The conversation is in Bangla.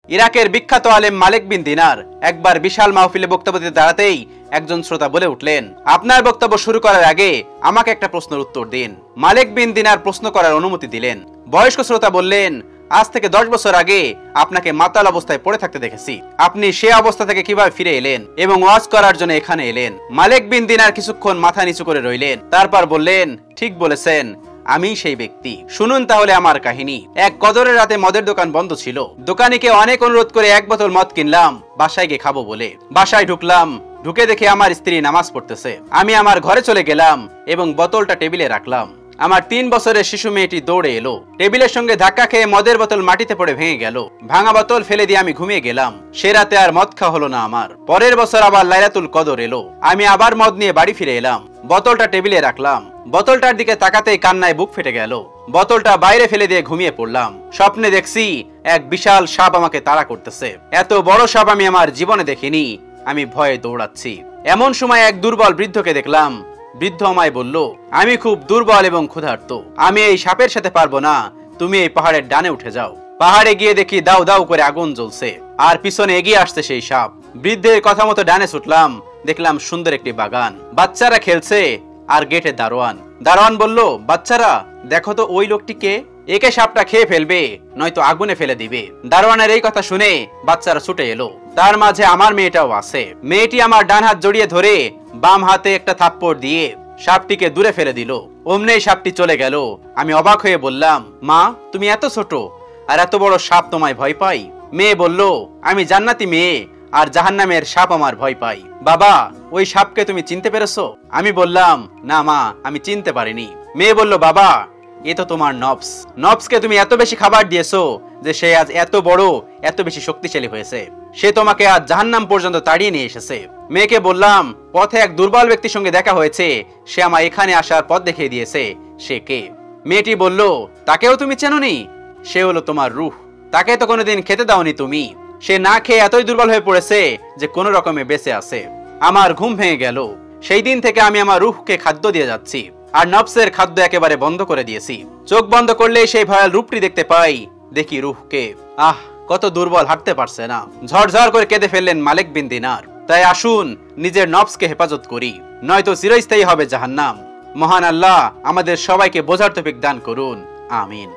ইরাকের বিখ্যাত আলেম মালিক বিন দিনার একবার বিশাল মাহফিলে বক্তব্য দিতে দাঁড়াতেই একজন শ্রোতা বলে উঠলেন, আপনার বক্তব্য শুরু করার আগে আমাকে একটা প্রশ্নের উত্তর দিন। মালিক বিন দিনার প্রশ্ন করার অনুমতি দিলেন। বয়স্ক শ্রোতা বললেন, আজ থেকে 10 বছর আগে আপনাকে মাতাল অবস্থায় পড়ে থাকতে দেখেছি। আপনি সে অবস্থা থেকে কিভাবে ফিরে এলেন এবং ওয়াজ করার জন্য এখানে এলেন? মালিক বিন দিনার কিছুক্ষণ মাথা নিচু করে রইলেন, তারপর বললেন, ঠিক বলেছেন, আমি সেই ব্যক্তি। শুনুন তাহলে আমার কাহিনী। এক কদরের রাতে মদের দোকান বন্ধ ছিল। দোকানিকে অনেক অনুরোধ করে 1 বোতল মদ কিনলাম বাসায় গিয়ে খাবো বলে। বাসায় ঢুকলাম, ঢুকে দেখে আমার স্ত্রী নামাজ পড়তেছে। আমি আমার ঘরে চলে গেলাম এবং বোতলটা টেবিলে রাখলাম। আমার 3 বছরের শিশু মেয়েটি দৌড়ে এলো, টেবিলের সঙ্গে ধাক্কা খেয়ে মদের বোতল মাটিতে পড়ে ভেঙে গেল। ভাঙা বোতল ফেলে দিয়ে আমি ঘুমিয়ে গেলাম। সে রাতে আর মদ খাওয়া হলো না আমার। পরের বছর আবার লাইলাতুল কদর এলো। আমি আবার মদ নিয়ে বাড়ি ফিরে এলাম। বোতলটা টেবিলে রাখলাম। বোতলটার দিকে তাকাতেই কান্নায় বুক ফেটে গেল। বোতলটা বাইরে ফেলে দিয়ে ঘুমিয়ে পড়লাম। স্বপ্নে দেখছি এক বিশাল সাপ আমাকে তাড়া করতেছে। এত বড় সাপ আমি আমার জীবনে দেখিনি। আমি ভয়ে দৌড়াচ্ছি। এমন সময় এক দুর্বল বৃদ্ধকে দেখলাম। বৃদ্ধ আমায় বলল, আমি খুব দুর্বল এবং ক্ষুধার্ত, আমি এই সাপের সাথে পারবো না, তুমি এই পাহাড়ের ডানে উঠে যাও। পাহাড়ে গিয়ে দেখি দাউ দাউ করে আগুন জ্বলছে আর পিছনে এগিয়ে আসছে সেই সাপ। বৃদ্ধের কথা মতো ডানে ছুটলাম। দেখলাম সুন্দর একটি বাগান, বাচ্চারা খেলছে আর গেটে দারোয়ান বলল, বাচ্চারা দেখো তো ওই লোকটি কে? একে সাপটা খেয়ে ফেলবে, নয়তো আগুনে ফেলে দিবে। দারোয়ানের এই কথা শুনে বাচ্চারা ছুটে এলো। তার মাঝে আমার মেয়েটাও আছে। মেয়েটি আমার ডান হাত জড়িয়ে ধরে বাম হাতে একটা থাপ্পড় দিয়ে সাপটিকে দূরে ফেলে দিল। অমনেই সাপটি চলে গেল। আমি অবাক হয়ে বললাম, মা তুমি এত ছোট আর এত বড় সাপ তোমায় ভয় পাই? মেয়ে বলল, আমি জান্নাতি মেয়ে আর জাহান্নামের সাপ আমার ভয় পাই। বাবা ওই সাপকে তুমি চিনতে পেরেছো? আমি বললাম, না মা, আমি চিনতে পারিনি। মেয়ে বলল, বাবা এ তো তোমার নফস। নফসকে তুমি এত বেশি খাবার দিয়েছো যে সে আজ এত বড়, এত বেশি শক্তিশালী হয়েছে। সে তোমাকে আজ জাহান্নাম পর্যন্ত তাড়িয়ে নিয়ে এসেছে। মেয়েকে বললাম, পথে এক দুর্বল ব্যক্তির সঙ্গে দেখা হয়েছে, সে আমার এখানে আসার পথ দেখিয়ে দিয়েছে। সে কে? মেয়েটি বলল, তাকেও তুমি চেনোনি? সে হলো তোমার রূহ। তাকে তো কোনোদিন খেতে দাওনি তুমি। সে না খেয়ে এতই দুর্বল হয়ে পড়েছে যে কোনো রকমে বেঁচে আছে। আমার ঘুম ভেঙে গেল। সেই দিন থেকে আমি আমার রূহকে খাদ্য দিয়ে যাচ্ছি আর নফসের খাদ্য একেবারে বন্ধ করে দিয়েছি। চোখ বন্ধ করলেই সেই ভয়াল রূপটি দেখতে পাই। দেখি রূহকে, আহ কত দুর্বল, হাঁটতে পারছে না। ঝরঝর করে কেঁদে ফেললেন মালিক বিন দিনার। তাই আসুন নিজের নফসকে হেফাজত করি, নয়তো চিরস্থায়ী হবে জাহান্নাম। মহান আল্লাহ আমাদের সবাইকে বোঝার তৌফিক দান করুন। আমিন।